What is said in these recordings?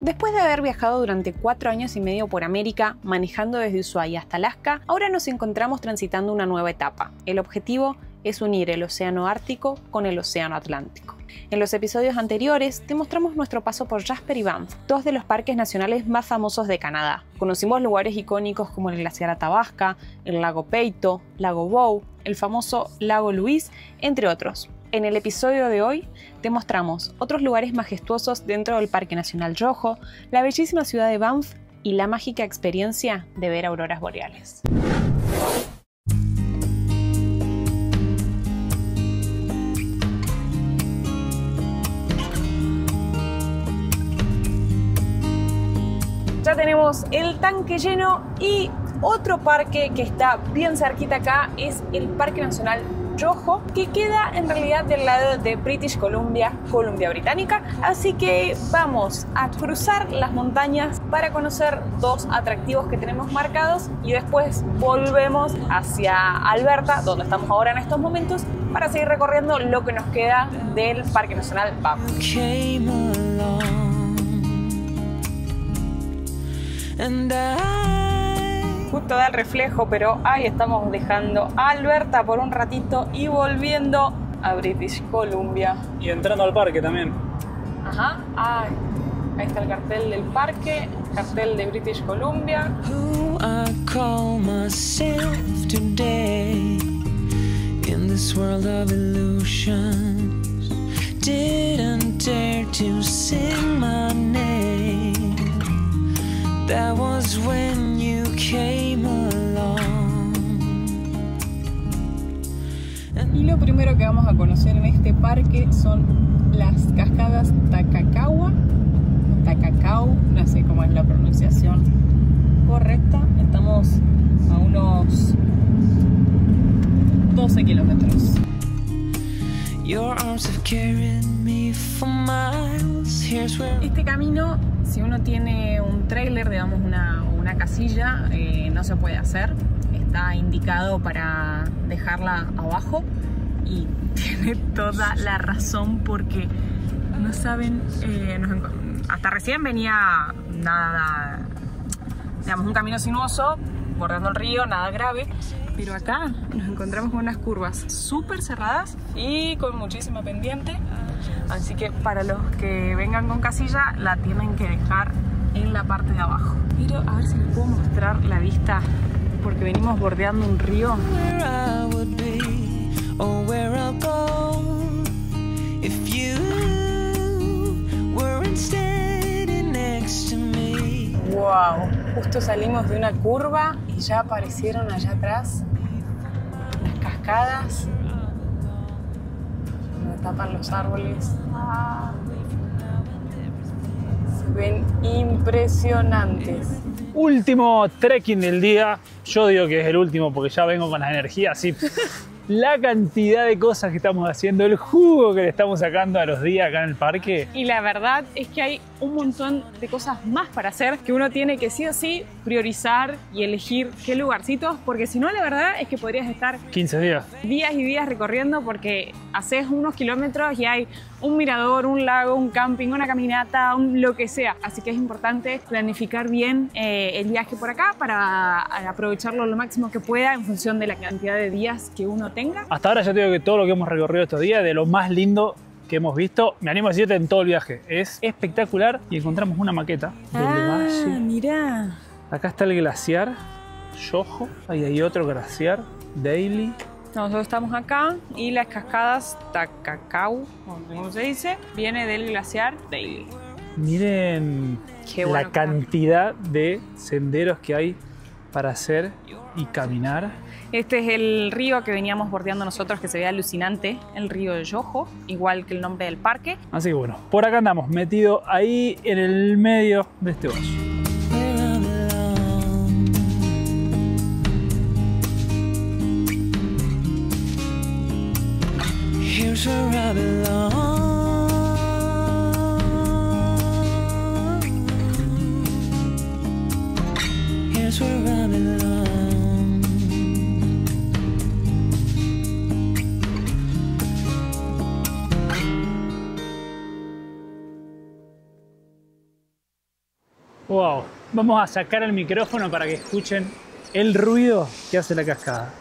Después de haber viajado durante 4 años y medio por América, manejando desde Ushuaia hasta Alaska, ahora nos encontramos transitando una nueva etapa. El objetivo es unir el océano Ártico con el océano Atlántico. En los episodios anteriores te mostramos nuestro paso por Jasper y Banff, dos de los parques nacionales más famosos de Canadá. Conocimos lugares icónicos como el glaciar Athabasca, el lago Peyto, lago Bow, el famoso lago Louise, entre otros. En el episodio de hoy te mostramos otros lugares majestuosos dentro del Parque Nacional Yoho, la bellísima ciudad de Banff y la mágica experiencia de ver auroras boreales. Ya tenemos el tanque lleno y otro parque que está bien cerquita acá es el Parque Nacional Yoho, que queda en realidad del lado de British Columbia, Columbia Británica, así que vamos a cruzar las montañas para conocer dos atractivos que tenemos marcados y después volvemos hacia Alberta, donde estamos ahora en estos momentos, para seguir recorriendo lo que nos queda del Parque Nacional Banff. Justo da el reflejo, pero ahí estamos dejando a Alberta por un ratito y volviendo a British Columbia. Y entrando al parque también. Ajá, ahí está el cartel del parque, cartel de British Columbia. That was when you came along. Y lo primero que vamos a conocer en este parque son las cascadas Takakau, no sé cómo es la pronunciación correcta. Estamos a unos 12 kilómetros. Your arms have carried me for miles. Here's where... Este camino, si uno tiene un trailer, digamos una casilla, no se puede hacer. Está indicado para dejarla abajo y tiene toda la razón porque no saben, hasta recién venía nada, digamos un camino sinuoso, bordeando el río, nada grave, pero acá nos encontramos con unas curvas súper cerradas y con muchísima pendiente. Así que para los que vengan con casilla la tienen que dejar en la parte de abajo. Pero a ver si les puedo mostrar la vista porque venimos bordeando un río. Wow, justo salimos de una curva y ya aparecieron allá atrás las cascadas. Tapan los árboles. Se ven impresionantes. Último trekking del día. Yo digo que es el último porque ya vengo con la energía así. La cantidad de cosas que estamos haciendo, el jugo que le estamos sacando a los días acá en el parque. Y la verdad es que hay un montón de cosas más para hacer que uno tiene que sí o sí priorizar y elegir qué lugarcitos, porque si no la verdad es que podrías estar 15 días. Días y días recorriendo porque haces unos kilómetros y hay un mirador, un lago, un camping, una caminata, lo que sea. Así que es importante planificar bien el viaje por acá para aprovecharlo lo máximo que pueda en función de la cantidad de días que uno tenga. Hasta ahora ya te digo que todo lo que hemos recorrido estos días, de lo más lindo que hemos visto, me animo a decirte en todo el viaje, es espectacular. Y encontramos una maqueta del valle. Mirá. Acá está el glaciar Yoho, ahí hay otro glaciar, Daly. Nosotros estamos acá y las cascadas Takakau, como se dice, viene del glaciar Daly. Miren la cantidad de senderos que hay para hacer y caminar. Este es el río que veníamos bordeando nosotros, que se ve alucinante, el río de Yoho, igual que el nombre del parque. Así que bueno, por acá andamos, metido ahí en el medio de este valle. Here's where I belong. Here's where I belong. Wow, vamos a sacar el micrófono para que escuchen el ruido que hace la cascada.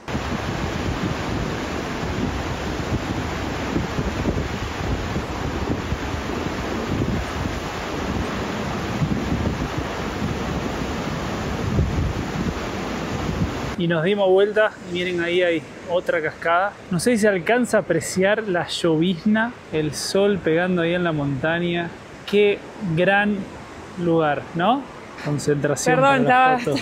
Y nos dimos vuelta y miren, ahí hay otra cascada. No sé si se alcanza a apreciar la llovizna, el sol pegando ahí en la montaña. Qué gran lugar, ¿no? Concentración. Perdón, para la foto.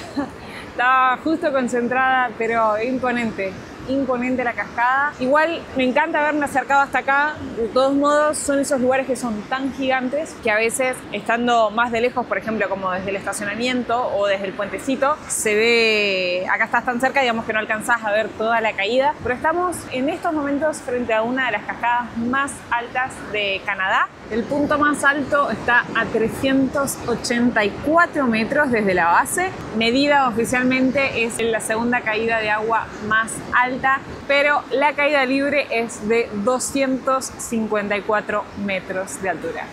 estaba justo concentrada, pero imponente. Imponente la cascada. Igual me encanta haberme acercado hasta acá. De todos modos, son esos lugares que son tan gigantes que a veces, estando más de lejos, por ejemplo, como desde el estacionamiento o desde el puentecito, se ve, acá estás tan cerca, digamos que no alcanzás a ver toda la caída. Pero estamos en estos momentos frente a una de las cascadas más altas de Canadá. El punto más alto está a 384 metros desde la base. Medida oficialmente es la segunda caída de agua más alta, pero la caída libre es de 254 metros de altura.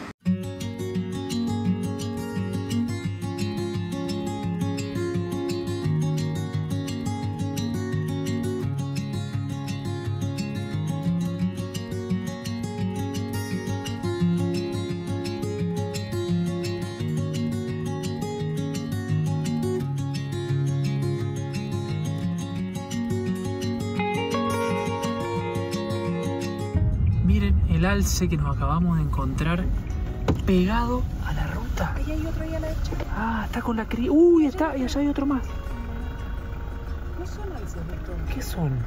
El alce que nos acabamos de encontrar pegado a la ruta. Ahí hay otro ahí a la derecha. Ah, está con la cría. Uy, está, y allá hay otro más. No son alces, Víctor. ¿Qué son?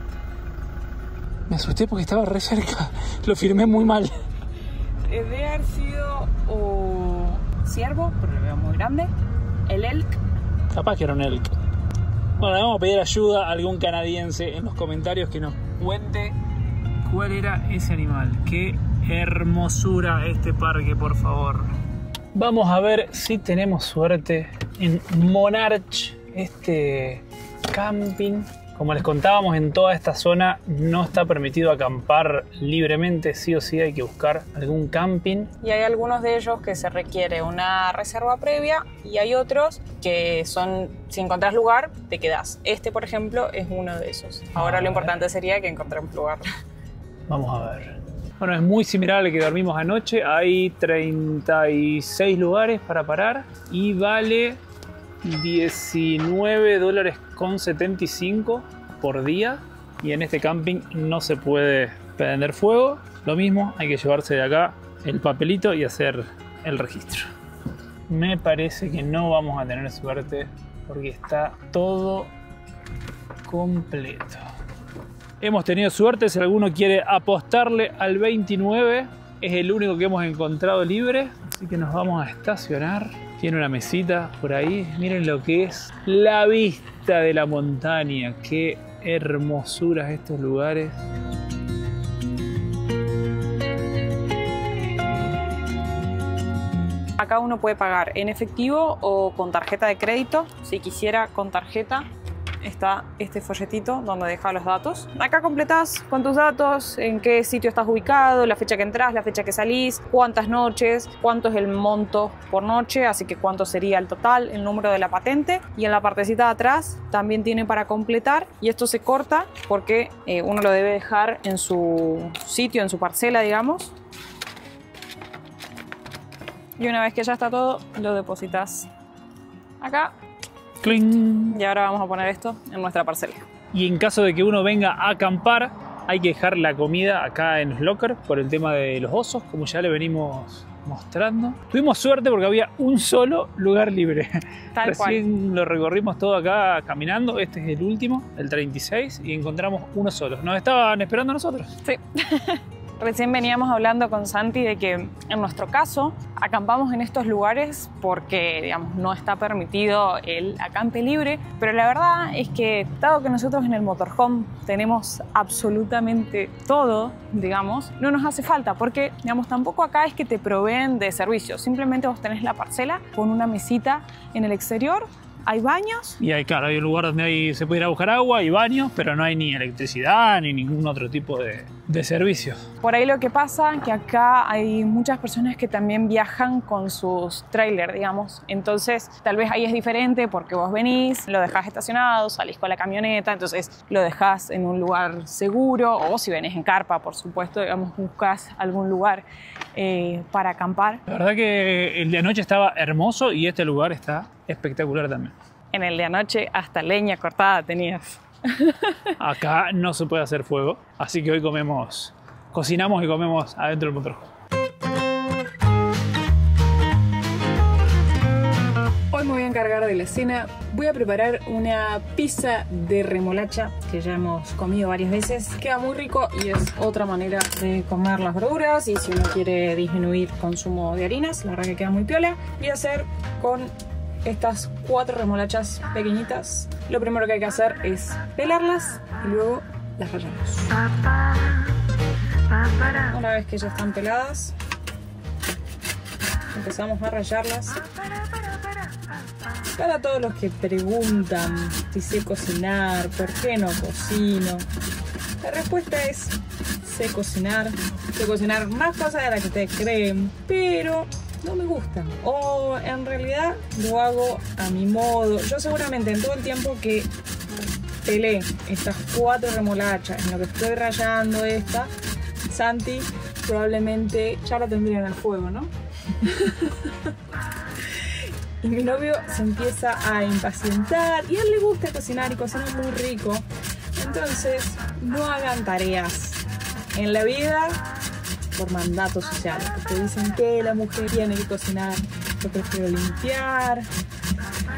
Me asusté porque estaba re cerca. Lo firmé muy mal. Debe haber sido o ciervo, pero lo veo muy grande. El elk. Capaz que era un elk. Bueno, le vamos a pedir ayuda a algún canadiense en los comentarios que nos cuente cuál era ese animal. Qué hermosura este parque, por favor. Vamos a ver si tenemos suerte en Monarch, este camping. Como les contábamos, en toda esta zona no está permitido acampar libremente, sí o sí hay que buscar algún camping. Y hay algunos de ellos que se requiere una reserva previa y hay otros que son, si encontrás lugar, te quedás. Este, por ejemplo, es uno de esos. Ahora lo importante sería que encontremos lugar. Vamos a ver. Bueno, es muy similar al que dormimos anoche. Hay 36 lugares para parar y vale $19.75 por día. Y en este camping no se puede prender fuego. Lo mismo, hay que llevarse de acá el papelito y hacer el registro. Me parece que no vamos a tener suerte porque está todo completo. Hemos tenido suerte, si alguno quiere apostarle al 29, es el único que hemos encontrado libre, así que nos vamos a estacionar. Tiene una mesita por ahí, miren lo que es la vista de la montaña, qué hermosuras estos lugares. Acá uno puede pagar en efectivo o con tarjeta de crédito. Si quisiera con tarjeta, está este folletito donde deja los datos. Acá completás con tus datos, en qué sitio estás ubicado, la fecha que entras, la fecha que salís, cuántas noches, cuánto es el monto por noche, así que cuánto sería el total, el número de la patente. Y en la partecita de atrás también tiene para completar, y esto se corta porque uno lo debe dejar en su sitio, en su parcela, digamos. Y una vez que ya está todo, lo depositas acá. ¡Cling! Y ahora vamos a poner esto en nuestra parcela. Y en caso de que uno venga a acampar, hay que dejar la comida acá en los lockers por el tema de los osos, como ya le venimos mostrando. Tuvimos suerte porque había un solo lugar libre. Tal Recién cual. lo recorrimos todo acá caminando. Este es el último, el 36, y encontramos uno solo. Nos estaban esperando a nosotros. Sí. Recién veníamos hablando con Santi de que en nuestro caso acampamos en estos lugares porque, digamos, no está permitido el acampe libre, pero la verdad es que dado que nosotros en el motorhome tenemos absolutamente todo, digamos, no nos hace falta porque, digamos, tampoco acá es que te proveen de servicios, simplemente vos tenés la parcela con una mesita en el exterior. Hay baños. Y hay, claro, hay un lugar donde se puede ir a buscar agua y baños, pero no hay ni electricidad ni ningún otro tipo de de servicio. Por ahí lo que pasa es que acá hay muchas personas que también viajan con sus trailers, digamos. Entonces, tal vez ahí es diferente porque vos venís, lo dejás estacionado, salís con la camioneta, entonces lo dejás en un lugar seguro, o si venís en carpa, por supuesto, digamos, buscás algún lugar para acampar. La verdad que el de anoche estaba hermoso y este lugar está espectacular también. En el de anoche hasta leña cortada tenías. Acá no se puede hacer fuego, así que hoy cocinamos y comemos adentro del motorhome. Hoy me voy a encargar de la cena. Voy a preparar una pizza de remolacha que ya hemos comido varias veces. Queda muy rico y es otra manera de comer las verduras. Y si uno quiere disminuir consumo de harinas, la verdad que queda muy piola. Voy a hacer con estas 4 remolachas pequeñitas. Lo primero que hay que hacer es pelarlas y luego las rallamos. Una vez que ya están peladas, empezamos a rallarlas. Para todos los que preguntan si sé cocinar, por qué no cocino, la respuesta es sé cocinar más cosas de las que ustedes creen, pero no me gusta, o en realidad lo hago a mi modo. Yo seguramente en todo el tiempo que pelé estas 4 remolachas, en lo que estoy rallando esta, Santi probablemente ya la tendría en el fuego, ¿no? Y mi novio se empieza a impacientar y a él le gusta cocinar y cocina muy rico. Entonces no hagan tareas en la vida por mandato social, porque dicen que la mujer tiene que cocinar, yo prefiero limpiar.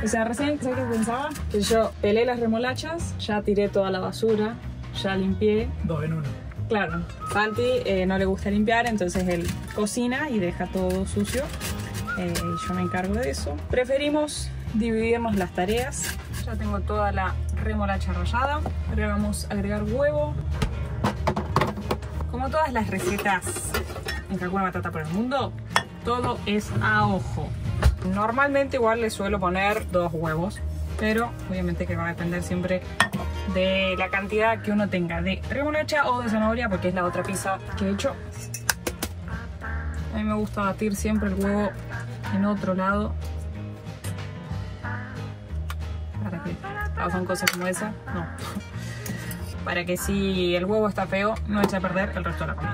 O sea, recién, ¿sabes qué pensaba? Que yo pelé las remolachas, ya tiré toda la basura, ya limpié. 2 en 1. Claro, Santi no le gusta limpiar, entonces él cocina y deja todo sucio. Y yo me encargo de eso. Preferimos dividirnos las tareas. Ya tengo toda la remolacha rallada. Ahora vamos a agregar huevo. Como todas las recetas en Hakuna Matata por el mundo, todo es a ojo. Normalmente igual le suelo poner 2 huevos, pero obviamente que va a depender siempre de la cantidad que uno tenga de remolacha o de zanahoria, porque es la otra pizza que he hecho. A mí me gusta batir siempre el huevo en otro lado para que pasen cosas como esa, no, para que si el huevo está feo no eche a perder el resto de la comida.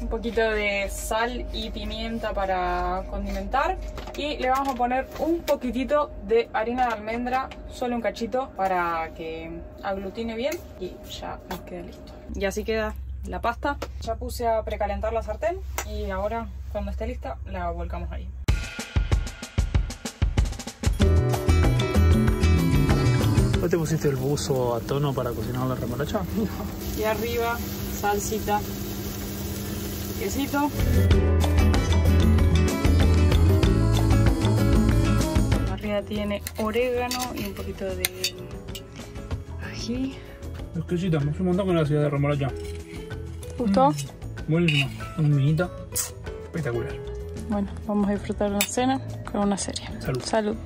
Un poquito de sal y pimienta para condimentar y le vamos a poner un poquitito de harina de almendra, solo un cachito para que aglutine bien y ya nos queda listo. Y así queda la pasta. Ya puse a precalentar la sartén y ahora cuando esté lista la volcamos ahí. ¿No te pusiste el buzo a tono para cocinar la remolacha? Y arriba salsita, quesito. Arriba tiene orégano y un poquito de ají. Exquisita, me fui un montón con la ciudad de remolacha. ¿Te gustó? Buenísimo, un minita espectacular. Bueno, vamos a disfrutar de una cena con una serie. Salud. Salud.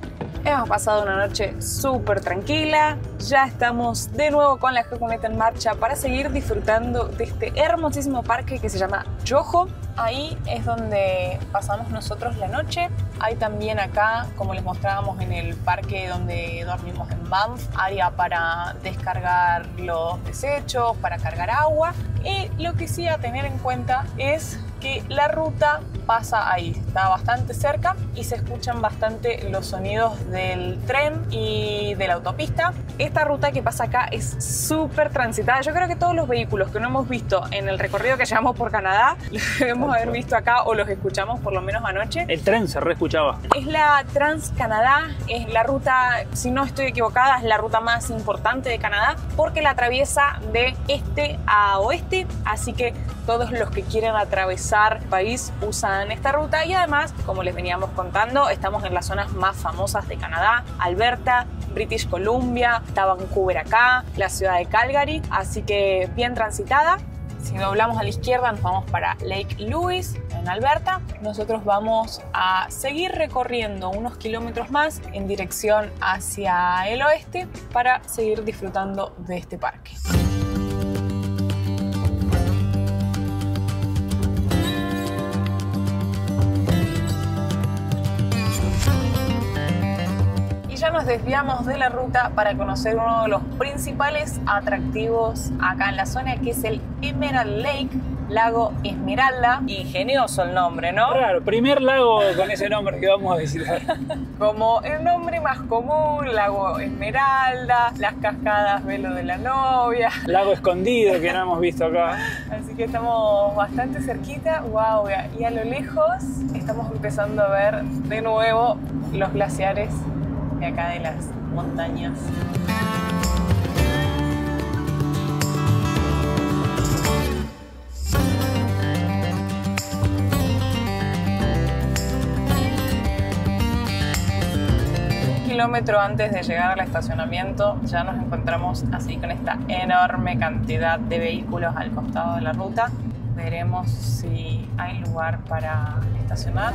Hemos pasado una noche súper tranquila. Ya estamos de nuevo con la Hakuneta en marcha para seguir disfrutando de este hermosísimo parque que se llama Yoho. Ahí es donde pasamos nosotros la noche. Hay también acá, como les mostrábamos en el parque donde dormimos en Banff, área para descargar los desechos, para cargar agua. Y lo que sí a tener en cuenta es que la ruta pasa ahí, está bastante cerca y se escuchan bastante los sonidos del tren y de la autopista. Esta ruta que pasa acá es súper transitada. Yo creo que todos los vehículos que no hemos visto en el recorrido que llevamos por Canadá los debemos haber visto acá o los escuchamos por lo menos anoche. El tren se reescuchaba. Es la Trans-Canadá, es la ruta, si no estoy equivocada, es la ruta más importante de Canadá porque la atraviesa de este a oeste, así que todos los que quieren atravesar el país usan esta ruta y además, como les veníamos contando, estamos en las zonas más famosas de Canadá: Alberta, British Columbia, está Vancouver acá, la ciudad de Calgary, así que bien transitada. Si doblamos a la izquierda nos vamos para Lake Louise, en Alberta. Nosotros vamos a seguir recorriendo unos kilómetros más en dirección hacia el oeste para seguir disfrutando de este parque. nos desviamos de la ruta para conocer uno de los principales atractivos acá en la zona, que es el Emerald Lake, Lago Esmeralda. Ingenioso el nombre, ¿no? Claro, primer lago con ese nombre que vamos a visitar. Como el nombre más común, Lago Esmeralda, las cascadas Velo de la Novia. Lago escondido que no hemos visto acá. Así que estamos bastante cerquita. Wow, y a lo lejos estamos empezando a ver de nuevo los glaciares de acá de las montañas. Kilómetro antes de llegar al estacionamiento ya nos encontramos así con esta enorme cantidad de vehículos al costado de la ruta. Veremos si hay lugar para estacionar.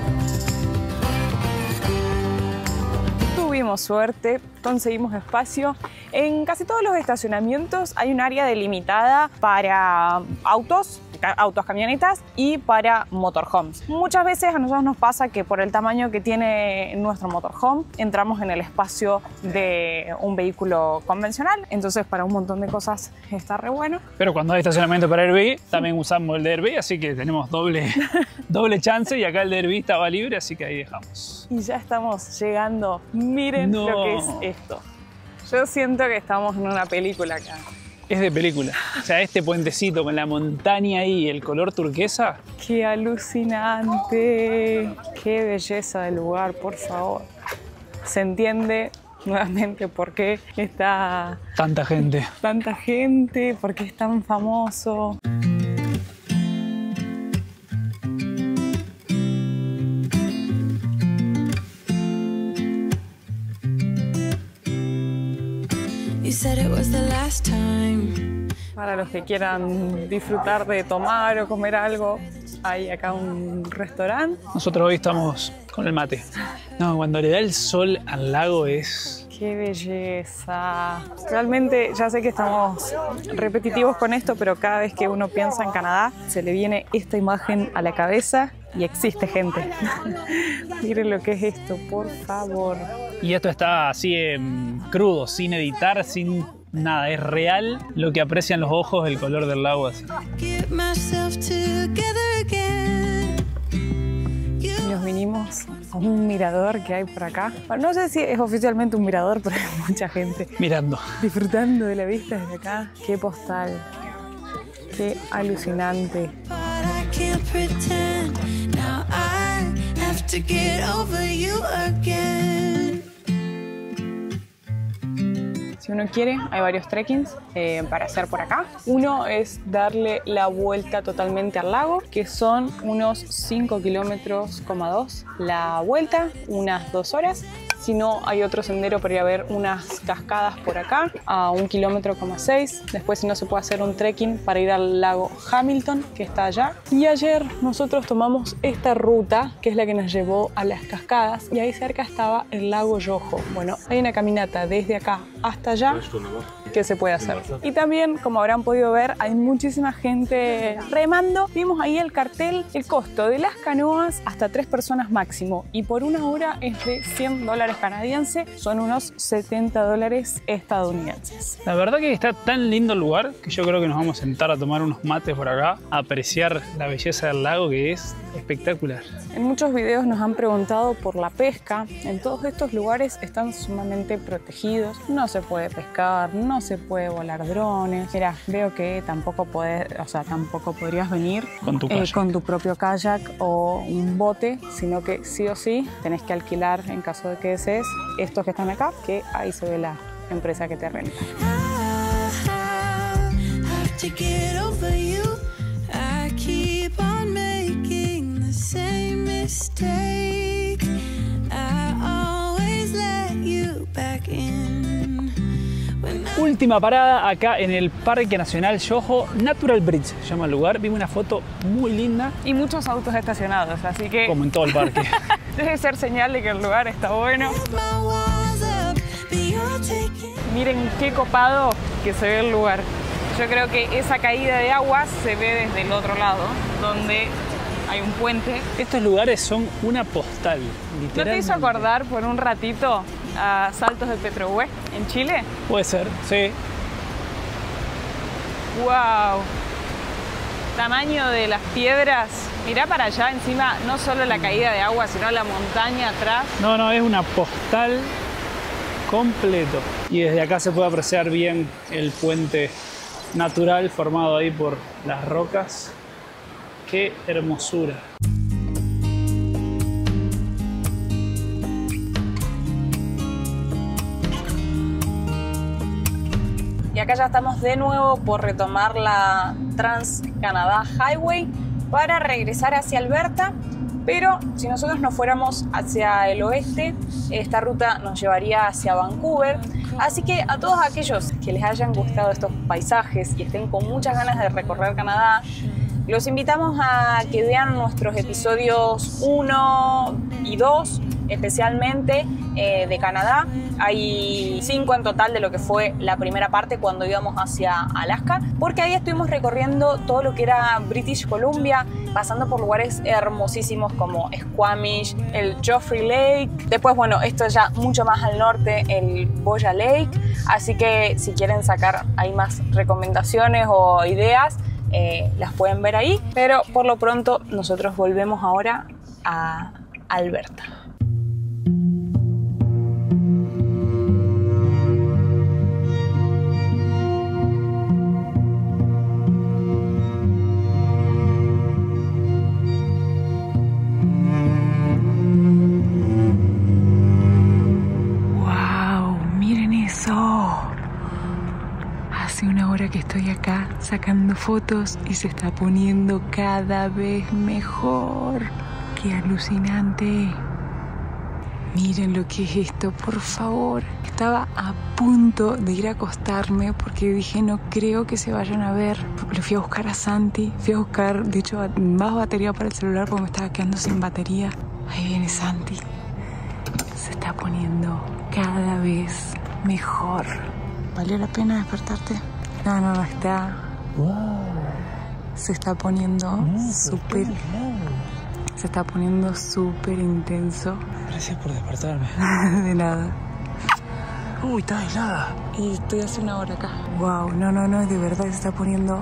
Tuvimos suerte, conseguimos espacio. En casi todos los estacionamientos hay un área delimitada para autos, camionetas y para motorhomes. Muchas veces a nosotros nos pasa que por el tamaño que tiene nuestro motorhome entramos en el espacio de un vehículo convencional, entonces para un montón de cosas está re bueno. Pero cuando hay estacionamiento para Airbnb, también usamos el de Airbnb, así que tenemos doble chance, y acá el de Airbnb estaba libre, así que ahí dejamos. Y ya estamos llegando. Miren lo que es esto. Yo siento que estamos en una película acá. Es de película. O sea, este puentecito con la montaña ahí y el color turquesa. ¡Qué alucinante! ¡Qué belleza del lugar, por favor! Se entiende nuevamente por qué está tanta gente, por qué es tan famoso. Para los que quieran disfrutar de tomar o comer algo, hay acá un restaurante. Nosotros hoy estamos con el mate. No, cuando le da el sol al lago es... ¡Qué belleza! Realmente ya sé que estamos repetitivos con esto, pero cada vez que uno piensa en Canadá se le viene esta imagen a la cabeza y existe gente. Miren lo que es esto, por favor. Y esto está así crudo, sin editar, sin nada. Es real lo que aprecian los ojos, el color del lago así. Nos vinimos a un mirador que hay por acá. Bueno, no sé si es oficialmente un mirador, pero hay mucha gente mirando, disfrutando de la vista desde acá. Qué postal, qué alucinante. Si uno quiere, hay varios trekkings para hacer por acá. Uno es darle la vuelta totalmente al lago, que son unos 5,2 kilómetros la vuelta, unas 2 horas. Si no, hay otro sendero para ir a ver unas cascadas por acá, a 1,6 kilómetros. Después, si no, se puede hacer un trekking para ir al lago Hamilton, que está allá. Y ayer nosotros tomamos esta ruta, que es la que nos llevó a las cascadas, y ahí cerca estaba el lago Yoho. Bueno, hay una caminata desde acá hasta allá que se puede hacer. Y también, como habrán podido ver, hay muchísima gente remando. Vimos ahí el cartel, el costo de las canoas hasta 3 personas máximo, y por 1 hora es de $100 canadienses, son unos $70 estadounidenses. La verdad que está tan lindo el lugar que yo creo que nos vamos a sentar a tomar unos mates por acá, a apreciar la belleza del lago, que es espectacular. En muchos videos nos han preguntado por la pesca. En todos estos lugares están sumamente protegidos, no se puede pescar, no se puede volar drones. Mira, veo que tampoco podrías venir con tu propio kayak o un bote, sino que sí o sí tenés que alquilar, en caso de que desees, estos que están acá, que ahí se ve la empresa que te renta. Última parada acá en el Parque Nacional Yoho, Natural Bridge se llama el lugar. Vimos una foto muy linda. Y muchos autos estacionados, así que... como en todo el parque. Debe ser señal de que el lugar está bueno. Miren qué copado que se ve el lugar. Yo creo que esa caída de agua se ve desde el otro lado, donde hay un puente. Estos lugares son una postal, literalmente. ¿No te hizo acordar por un ratito a Saltos de Petrohue en Chile? Puede ser, sí. ¡Wow! Tamaño de las piedras. Mirá para allá, encima, no solo la caída de agua, sino la montaña atrás. No, es una postal completo. Y desde acá se puede apreciar bien el puente natural formado ahí por las rocas. ¡Qué hermosura! Y acá ya estamos de nuevo por retomar la Trans-Canada Highway para regresar hacia Alberta, pero si nosotros nos fuéramos hacia el oeste, esta ruta nos llevaría hacia Vancouver. Así que a todos aquellos que les hayan gustado estos paisajes y estén con muchas ganas de recorrer Canadá, los invitamos a que vean nuestros episodios 1 y 2, especialmente de Canadá. Hay 5 en total de lo que fue la primera parte cuando íbamos hacia Alaska, porque ahí estuvimos recorriendo todo lo que era British Columbia, pasando por lugares hermosísimos como Squamish, el Joffrey Lake, después bueno, esto ya mucho más al norte, el Boya Lake. Así que si quieren sacar ahí más recomendaciones o ideas, las pueden ver ahí, pero por lo pronto nosotros volvemos ahora a Alberta. Hace una hora que estoy acá sacando fotos y se está poniendo cada vez mejor. ¡Qué alucinante! Miren lo que es esto, por favor. Estaba a punto de ir a acostarme porque dije no creo que se vayan a ver. Le fui a buscar a Santi, fui a buscar, de hecho, más batería para el celular porque me estaba quedando sin batería. Ahí viene Santi. Se está poniendo cada vez mejor. ¿Valió la pena despertarte? No, está... Wow. Se está poniendo súper... Se está poniendo súper intenso. Gracias por despertarme. De nada. Uy, está helada. Y estoy hace una hora acá. Wow, no, de verdad se está poniendo...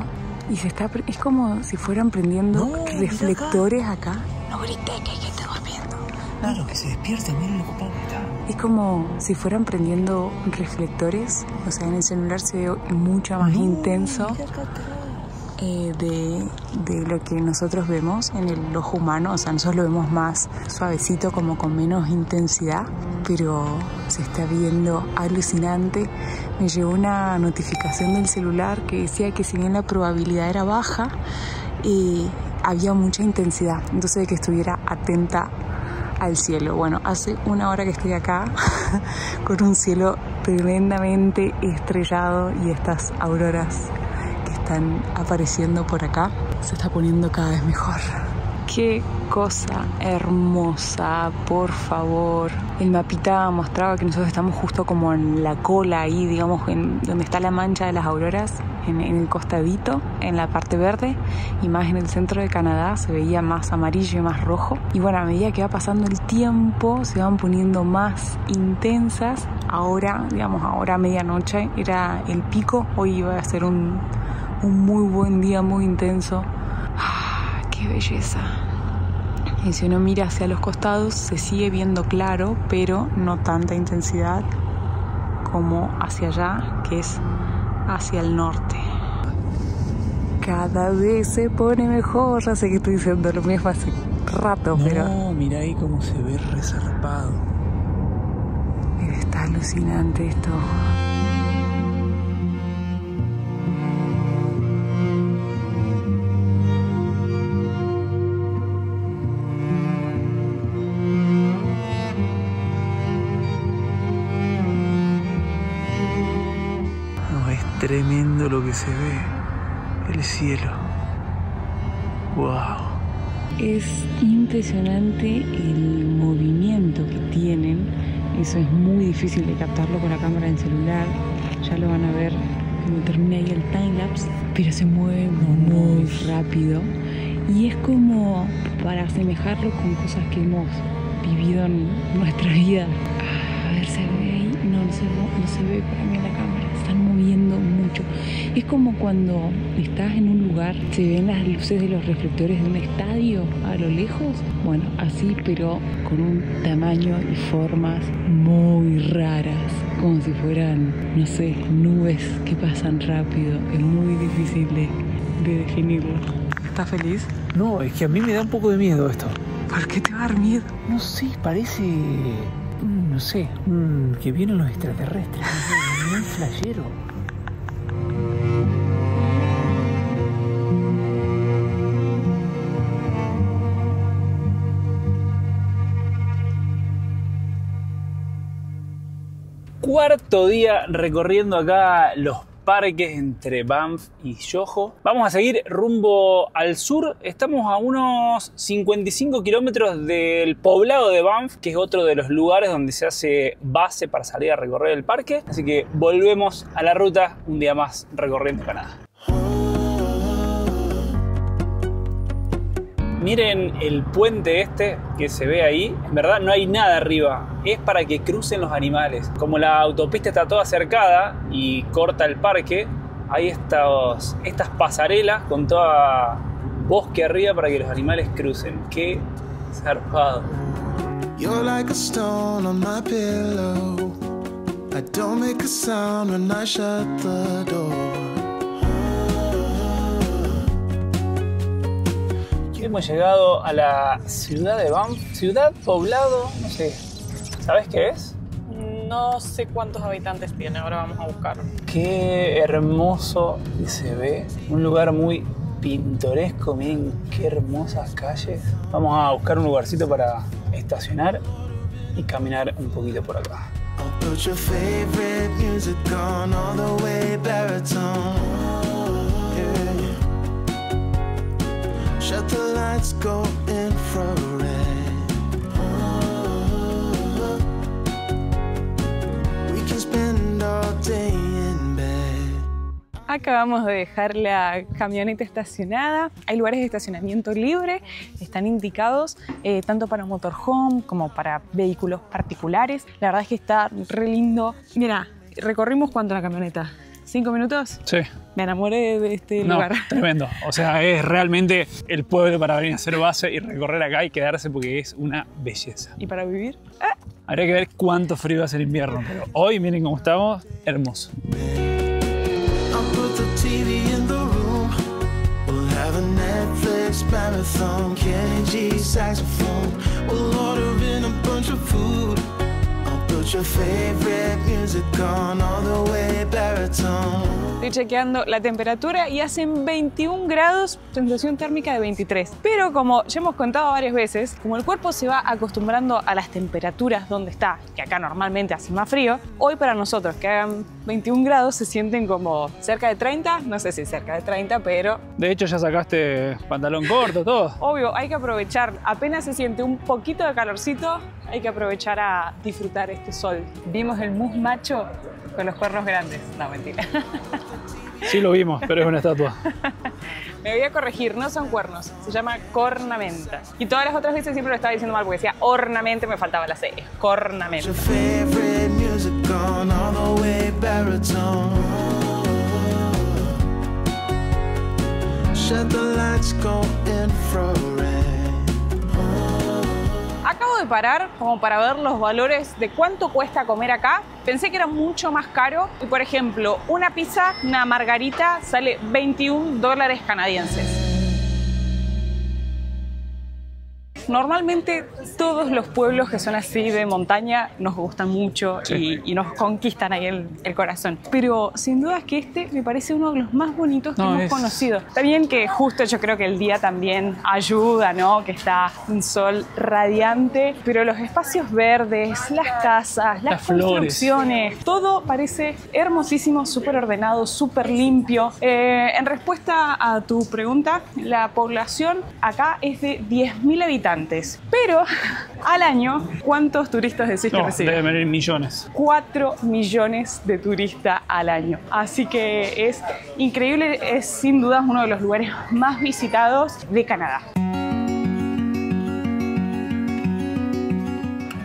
Y se está... Es como si fueran prendiendo reflectores acá. No grité que hay gente durmiendo. Claro, que se despierta, miren lo ocupado que está. Es como si fueran prendiendo reflectores. O sea, en el celular se ve mucho más intenso de lo que nosotros vemos en el ojo humano. O sea, nosotros lo vemos más suavecito, como con menos intensidad. Pero se está viendo alucinante. Me llegó una notificación del celular que decía que si bien la probabilidad era baja, había mucha intensidad. Entonces de que estuviera atenta al cielo. Bueno, hace una hora que estoy acá con un cielo tremendamente estrellado y estas auroras que están apareciendo por acá se está poniendo cada vez mejor. Qué cosa hermosa, por favor. El mapita mostraba que nosotros estamos justo como en la cola ahí, digamos, en donde está la mancha de las auroras, en el costadito, en la parte verde, y más en el centro de Canadá se veía más amarillo y más rojo. Y bueno, a medida que va pasando el tiempo se van poniendo más intensas. Ahora, digamos, ahora a medianoche era el pico. Hoy iba a ser un muy buen día, muy intenso. ¡Qué belleza! Y si uno mira hacia los costados se sigue viendo claro, pero no tanta intensidad como hacia allá, que es hacia el norte. Cada vez se pone mejor. Ya sé que estoy diciendo lo mismo hace rato, pero... No, mira ahí cómo se ve resarpado. Pero está alucinante esto. Tremendo lo que se ve, el cielo. Wow. Es impresionante el movimiento que tienen. Eso es muy difícil de captarlo con la cámara del celular. Ya lo van a ver cuando termine ahí el timelapse. Pero se mueve muy rápido. Y es como para asemejarlo con cosas que hemos vivido en nuestra vida. A ver, ver, ¿se ve ahí? No se ve para mí en la cámara. Están moviendo mucho. Es como cuando estás en un lugar, se ven las luces de los reflectores de un estadio a lo lejos. Bueno, así, pero con un tamaño y formas muy raras. Como si fueran, no sé, nubes que pasan rápido. Es muy difícil de definirlo. ¿Estás feliz? No, es que a mí me da un poco de miedo esto. ¿Por qué te va a dar miedo? No sé, parece... no sé, que vienen los extraterrestres. Muy flashero. Cuarto día recorriendo acá los parques entre Banff y Yoho. Vamos a seguir rumbo al sur. Estamos a unos 55 kilómetros del poblado de Banff, que es otro de los lugares donde se hace base para salir a recorrer el parque. Así que volvemos a la ruta un día más recorriendo Canadá. Miren el puente este que se ve ahí. En verdad no hay nada arriba. Es para que crucen los animales. Como la autopista está toda cercada y corta el parque, hay estas pasarelas con toda bosque arriba para que los animales crucen. ¡Qué zarpado! You're like a stone on my pillow. I don't make a sound when I shut the door. Hemos llegado a la ciudad de Banff. Ciudad, poblado, no sé. ¿Sabes qué es? No sé cuántos habitantes tiene, ahora vamos a buscar. Qué hermoso que se ve. Un lugar muy pintoresco. Miren qué hermosas calles. Vamos a buscar un lugarcito para estacionar y caminar un poquito por acá. Shut the lights, go infrared. We can spend all day in bed. Acabamos de dejar la camioneta estacionada. Hay lugares de estacionamiento libre, están indicados tanto para motorhome como para vehículos particulares. La verdad es que está re lindo. Mira, recorrimos ¿cuánto la camioneta? ¿5 minutos? Sí. Me enamoré de este lugar. Tremendo. O sea, es realmente el pueblo para venir a hacer base y recorrer acá y quedarse porque es una belleza. ¿Y para vivir? Habría que ver cuánto frío va a ser invierno, pero hoy miren cómo estamos, hermoso. Estoy chequeando la temperatura y hacen 21 grados, sensación térmica de 23. Pero como ya hemos contado varias veces, como el cuerpo se va acostumbrando a las temperaturas donde está, que acá normalmente hace más frío, hoy para nosotros que hagan 21 grados se sienten como cerca de 30, no sé si cerca de 30, pero... De hecho ya sacaste pantalón corto, todo. Obvio, hay que aprovechar, apenas se siente un poquito de calorcito, hay que aprovechar a disfrutar este sol. Vimos el mus macho con los cuernos grandes. No, mentira. Sí lo vimos, pero es una estatua. Me voy a corregir, no son cuernos, se llama cornamenta. Y todas las otras veces siempre lo estaba diciendo mal porque decía ornamente, me faltaba la C, es cornamenta. Acabo de parar como para ver los valores de cuánto cuesta comer acá. Pensé que era mucho más caro y, por ejemplo, una pizza, una margarita, sale $21 canadienses. Normalmente todos los pueblos que son así de montaña nos gustan mucho y nos conquistan ahí el corazón. Pero sin duda es que este me parece uno de los más bonitos que hemos conocido. Está bien que justo yo creo que el día también ayuda, ¿no? Que está un sol radiante, pero los espacios verdes, las casas, las construcciones, todo parece hermosísimo, súper ordenado, súper limpio. En respuesta a tu pregunta, la población acá es de 10.000 habitantes. Pero al año, ¿cuántos turistas decís que reciben? Debe venir millones. 4 millones de turistas al año. Así que es increíble, es sin duda uno de los lugares más visitados de Canadá.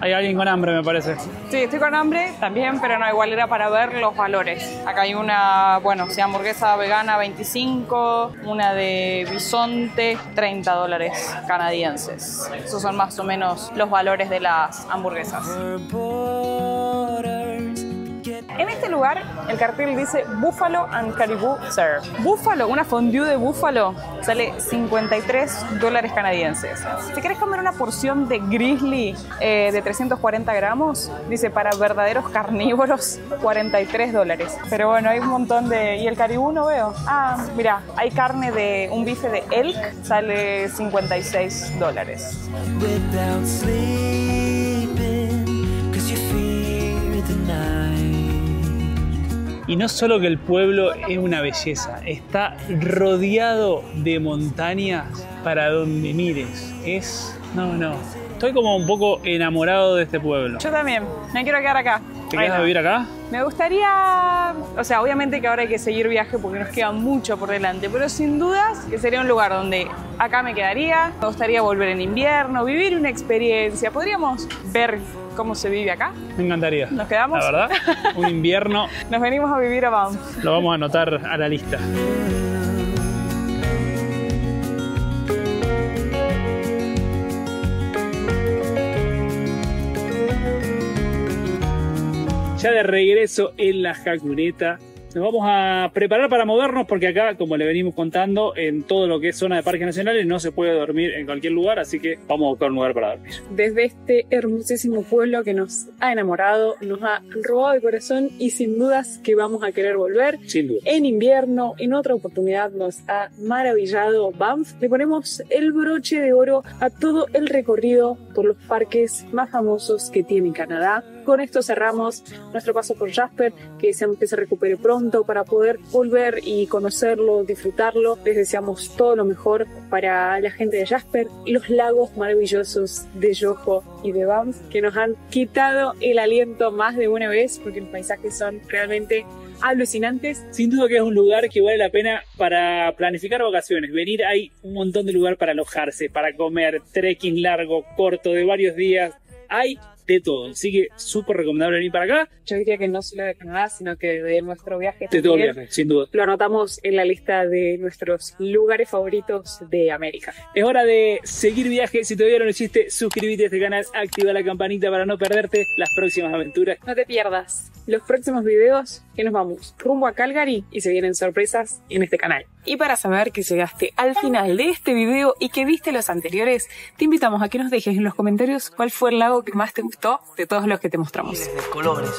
Hay alguien con hambre, me parece. Sí, estoy con hambre también, pero no, igual era para ver los valores. Acá hay una, bueno, si hamburguesa vegana 25, una de bisonte $30 canadienses. Esos son más o menos los valores de las hamburguesas. En este lugar, el cartel dice Buffalo and Caribou Serve. Búfalo, una fondue de búfalo, sale $53 canadienses. Si querés comer una porción de grizzly de 340 gramos, dice para verdaderos carnívoros, $43. Pero bueno, hay un montón de... ¿Y el caribú no veo? Ah, mira, hay carne de un bife de elk, sale $56. Without sleeping, 'cause you fear the night. Y no solo que el pueblo es una belleza, está rodeado de montañas para donde mires. No. Estoy como un poco enamorado de este pueblo. Yo también, me quiero quedar acá. ¿Te quedas a vivir acá? Me gustaría, o sea, obviamente que ahora hay que seguir viaje porque nos queda mucho por delante, pero sin dudas que sería un lugar donde acá me quedaría. Me gustaría volver en invierno, vivir una experiencia. ¿Podríamos ver cómo se vive acá? Me encantaría. ¿Nos quedamos? La verdad, un invierno. Nos venimos a vivir a Banff. Lo vamos a anotar a la lista. Ya de regreso en la jacuneta, nos vamos a preparar para movernos porque acá, como le venimos contando, en todo lo que es zona de parques nacionales no se puede dormir en cualquier lugar, así que vamos a buscar un lugar para dormir. Desde este hermosísimo pueblo que nos ha enamorado, nos ha robado el corazón y sin dudas que vamos a querer volver. Sin duda. En invierno, en otra oportunidad nos ha maravillado Banff. Le ponemos el broche de oro a todo el recorrido por los parques más famosos que tiene Canadá. Con esto cerramos nuestro paso por Jasper, que deseamos que se recupere pronto para poder volver y conocerlo, disfrutarlo. Les deseamos todo lo mejor para la gente de Jasper y los lagos maravillosos de Yoho y de Banff, que nos han quitado el aliento más de una vez porque los paisajes son realmente alucinantes. Sin duda que es un lugar que vale la pena para planificar vacaciones. Venir, hay un montón de lugar para alojarse, para comer, trekking largo, corto, de varios días. Hay de todo, así que súper recomendable venir para acá. Yo diría que no solo de Canadá, sino que de nuestro viaje De todo el también. viaje, sin duda. Lo anotamos en la lista de nuestros lugares favoritos de América. Es hora de seguir viaje. Si todavía no lo hiciste, suscríbete a este canal, activa la campanita para no perderte las próximas aventuras. No te pierdas los próximos videos que nos vamos rumbo a Calgary y se vienen sorpresas en este canal. Y para saber que llegaste al final de este video y que viste los anteriores, te invitamos a que nos dejes en los comentarios cuál fue el lago que más te gustó de todos los que te mostramos. Miles de colores,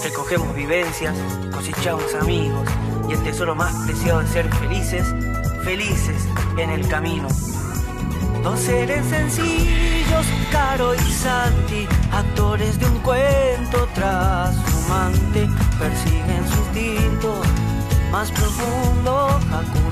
recogemos vivencias, cosechamos amigos y el tesoro más preciado es ser felices, felices en el camino. Dos seres sencillos, Caro y Santi, actores de un cuento trashumante, persiguen su instinto más profundo.